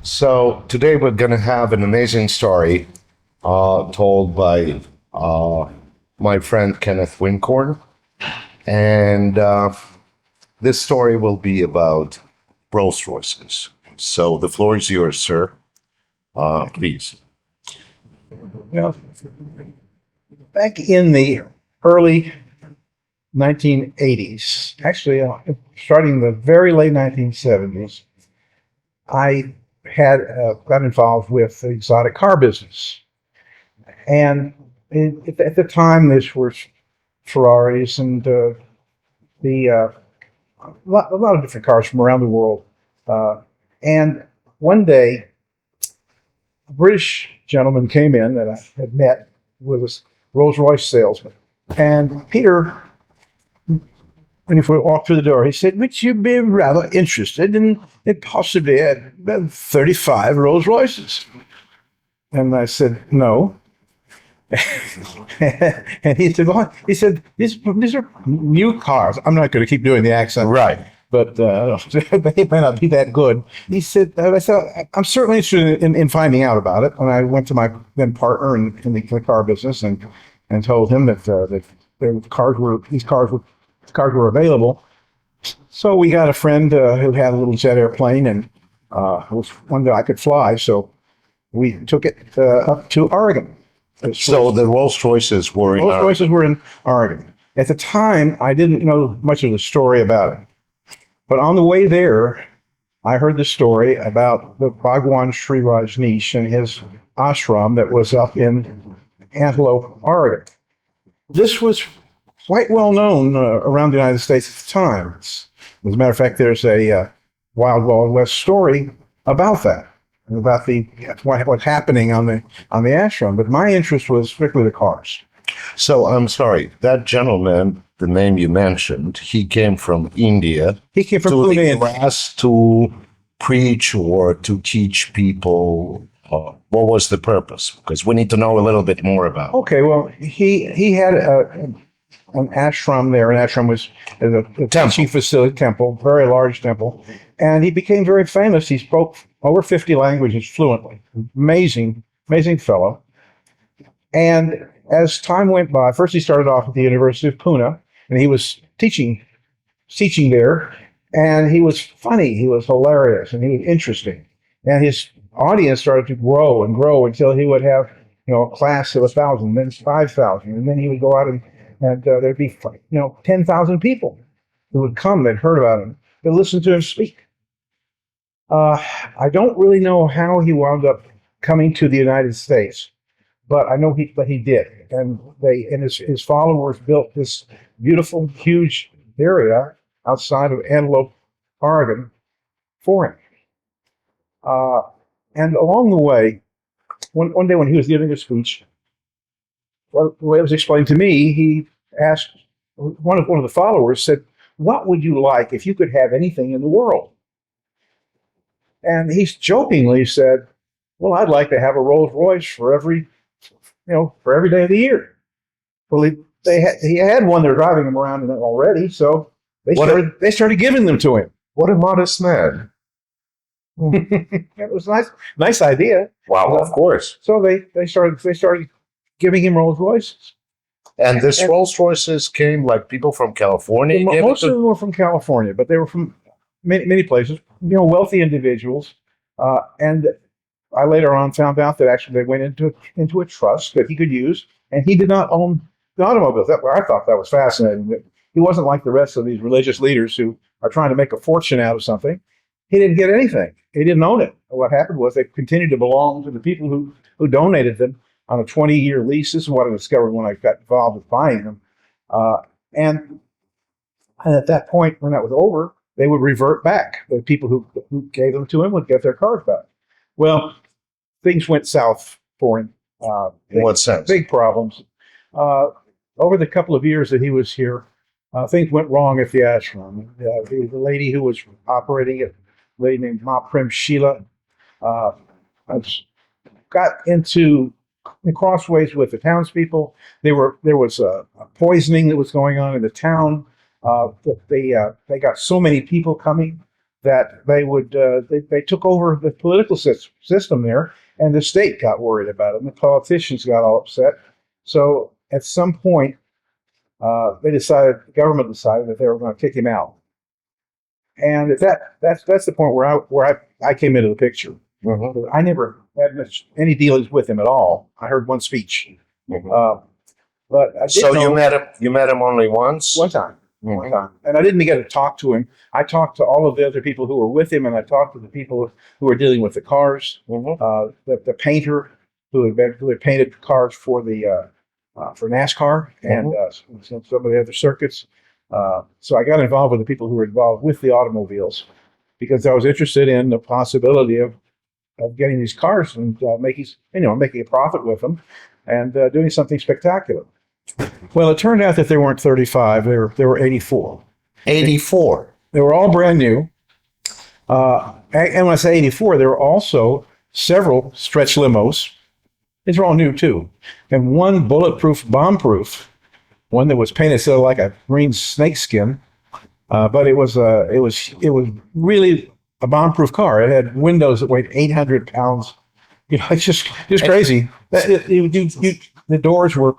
So today we're going to have an amazing story told by my friend Kenneth Wincorn. And this story will be about Rolls Royces. So the floor is yours, sir. Please. Well, back in the early 1980s, actually, starting the very late 1970s, I had got involved with the exotic car business. And at the time, this was Ferraris and a lot of different cars from around the world. And one day, a British gentleman came in that I had met with a Rolls Royce salesman. And Peter, when he walked through the door, he said, "Would you be rather interested in possibly 35 Rolls Royces?" And I said, "No." And he said, "Well," he said, these are new cars. I'm not going to keep doing the accent. Right. But it may not be that good. He said, I said, "I'm certainly interested in finding out about it." And I went to my then partner in the car business and told him that these cars were available. So we got a friend who had a little jet airplane, and it was one that I could fly. So we took it up to Oregon. So the Rolls Royces were in Rolls Royces were in Oregon. At the time, I didn't know much of the story about it. But on the way there, I heard the story about the Bhagwan Sri Rajneesh and his ashram that was up in Antelope, Oregon. This was quite well known around the United States at the time. As a matter of fact, there's a Wild Wild West story about that, about what's happening on the ashram. But my interest was strictly the cars. So I'm sorry, that gentleman, the name you mentioned, he came from India. He came from to the Pune. US to preach or to teach people. What was the purpose? Because we need to know a little bit more about it. Okay, well, he had an ashram there. An ashram was a teaching facility, temple, very large temple, and he became very famous. He spoke over 50 languages fluently. Amazing fellow. And as time went by, first he started off at the University of Pune, and he was teaching there, and he was funny, he was hilarious, and he was interesting. And his audience started to grow and grow until he would have, a class of 1,000, then 5,000, and then he would go out and there'd be, 10,000 people who would come that heard about him, that listened to him speak. I don't really know how he wound up coming to the United States, but I know he did, and his followers built this beautiful, huge area outside of Antelope, Oregon, for him. And along the way, one day when he was giving a speech, well, the way it was explained to me, he asked one of the followers said, "What would you like if you could have anything in the world?" And he jokingly said, "Well, I'd like to have a Rolls Royce for every day of the year." Well, he had one. They're driving him around in it already, so they started giving them to him. What a modest man. It was nice idea. Wow, of course. So they started giving him Rolls Royces. And this Rolls Royces came like people from California? Most of them were from California, but they were from many places. Wealthy individuals. And I later on found out that actually they went into a trust that he could use, and he did not own the automobiles. I thought that was fascinating. He wasn't like the rest of these religious leaders who are trying to make a fortune out of something. He didn't get anything. He didn't own it. What happened was they continued to belong to the people who donated them on a 20-year lease. This is what I discovered when I got involved with buying them. And at that point, when that was over, they would revert back. The people who gave them to him would get their cars back. Well, things went south for him. In what sense? Big problems. Over the couple of years that he was here, things went wrong at the ashram. The lady who was operating it, a lady named Ma Prem Sheila, got into the crossways with the townspeople. There was a poisoning that was going on in the town. They got so many people coming that they took over the political system there, and the state got worried about it, and the politicians got all upset. So at some point, the government decided that they were going to kick him out. And that's the point where I came into the picture. Mhm. I never had any dealings with him at all. I heard one speech, Mhm. but I did So know you met him only once? one time, Mhm. and I didn't get to talk to him. I talked to all of the other people who were with him, and I talked to the people who were dealing with the cars. Mhm. The painter who had painted cars for NASCAR and some of the other circuits. So I got involved with the people who were involved with the automobiles because I was interested in the possibility of getting these cars and making a profit with them and doing something spectacular. Well, it turned out that they weren't 35; they were 84. 84. They were all brand new. And when I say 84, there were also several stretch limos. These were all new too, and one bulletproof, bomb-proof, one that was painted so like a green snakeskin. But it was really a bomb-proof car. It had windows that weighed 800 pounds. It's just crazy. The doors were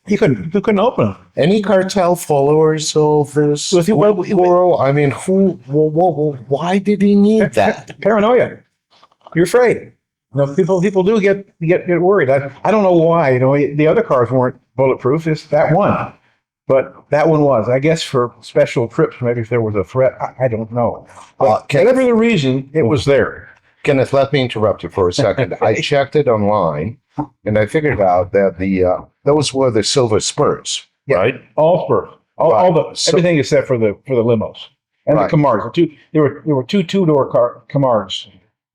you couldn't open them. Any cartel followers of this guru? I mean, why did he need that? Paranoia. You're afraid. People do get worried. I don't know why. The other cars weren't bulletproof. It's that one. But that one was, I guess, for special trips. Maybe if there was a threat, I don't know. But whatever the reason, it was there. Kenneth, let me interrupt you for a second. I checked it online, and I figured out that those were the Silver Spurs, right? All Spurs, all the everything except for the limos and Right. the Camars. There were two-door Camars,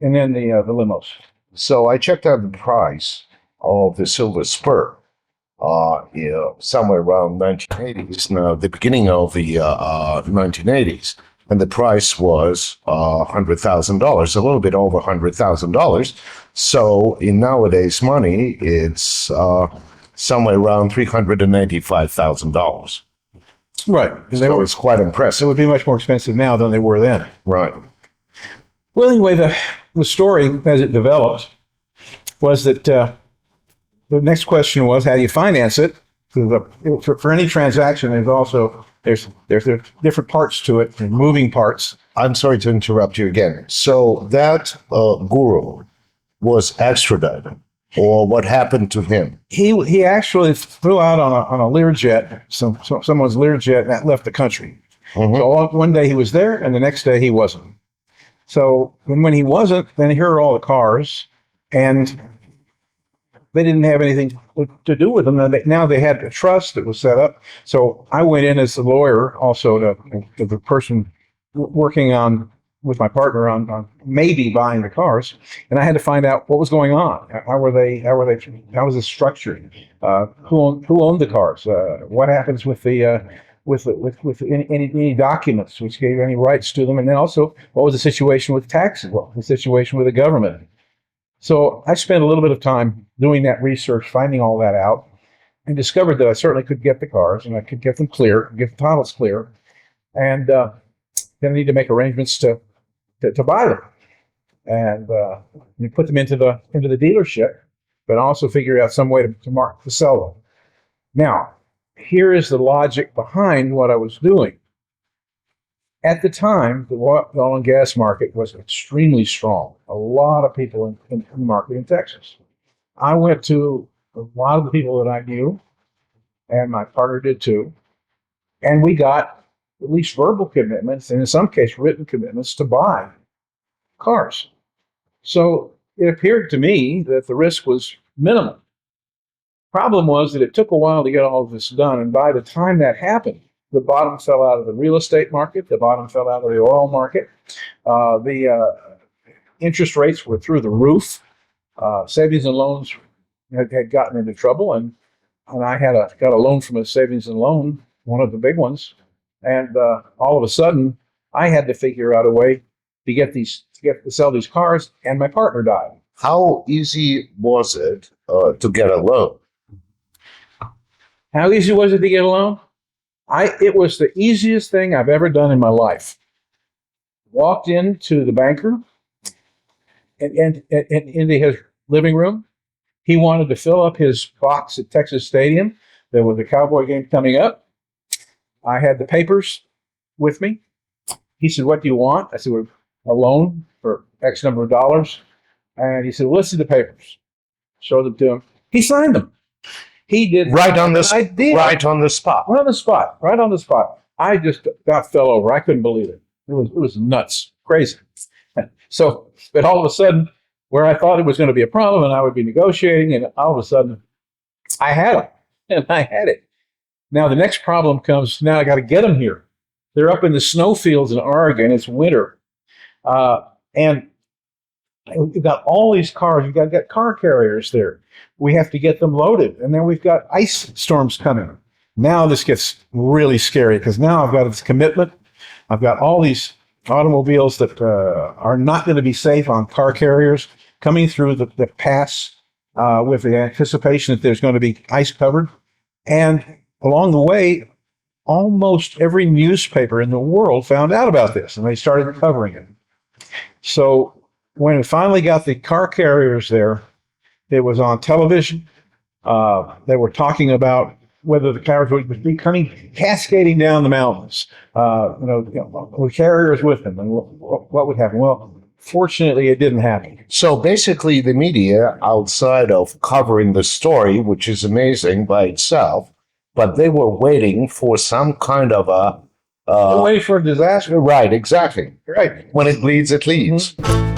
and then the limos. So I checked out the price of the Silver Spur, somewhere around 1980s, now the beginning of the 1980s, and the price was $100,000, a little bit over $100,000. So in nowadays money, it's somewhere around $385,000. Right. So it's quite It impressive, would be much more expensive now than they were then. right? Well, anyway, the story as it developed was that the next question was, how do you finance it? For any transaction, there's different parts to it, and moving parts. I'm sorry to interrupt you again. So that guru was extradited, or what happened to him? He actually flew out on a Learjet, someone's Learjet, that left the country. Mhm. So one day he was there, and the next day he wasn't. So when he wasn't, then here are all the cars, and they didn't have anything to do with them. Now they had a trust that was set up. So I went in as the lawyer, also to the person working with my partner on maybe buying the cars, and I had to find out what was going on. How was it structured? Who owned the cars? What happens with any documents which gave any rights to them, and then also what was the situation with taxes? What was the situation with the government? So I spent a little bit of time doing that research, finding all that out, and discovered that I certainly could get the cars, and I could get them clear, get the titles clear, and then I need to make arrangements to buy them, and you put them into the dealership, but also figure out some way to sell them. Now, here is the logic behind what I was doing. At the time, the oil and gas market was extremely strong. A lot of people in the market in Texas. I went to a lot of the people that I knew, and my partner did too, and we got at least verbal commitments, and in some cases written commitments to buy cars. So it appeared to me that the risk was minimal. Problem was that it took a while to get all of this done, and by the time that happened, the bottom fell out of the real estate market. The bottom fell out of the oil market. The interest rates were through the roof. Savings and loans had gotten into trouble, and I got a loan from a savings and loan, one of the big ones, and all of a sudden, I had to figure out a way to sell these cars, and my partner died. How easy was it to get a loan? How easy was it to get a loan? It was the easiest thing I've ever done in my life. walked into the banker and into his living room. He wanted to fill up his box at Texas Stadium. There was a Cowboy game coming up. I had the papers with me. He said, "What do you want?" I said, "Well, a loan for X number of dollars." And he said, "Well, let's see the papers." Showed them to him. He signed them. He did. Right on the I did. right on the spot. Right on the spot. Right on the spot. I just about fell over. I couldn't believe it. It was nuts. Crazy. So, but all of a sudden, where I thought it was going to be a problem and I would be negotiating, and all of a sudden, I had it. And I had it. Now, the next problem comes, now I got to get them here. They're up in the snowfields in Oregon. It's winter. And we've got all these cars. We've got car carriers there. We have to get them loaded. And then we've got ice storms coming. Now this gets really scary because now I've got this commitment. I've got all these automobiles that are not going to be safe on car carriers coming through the pass with the anticipation that there's going to be ice covered. And along the way, almost every newspaper in the world found out about this and they started covering it. So when we finally got the car carriers there, it was on television. They were talking about whether the carriers would be coming, cascading down the mountains, with carriers with them, and what would happen. Well, fortunately, it didn't happen. So basically, the media, outside of covering the story, which is amazing by itself, but they were waiting for some kind of They're waiting for a disaster. right, exactly. Right. When it bleeds, it leads. Mm-hmm.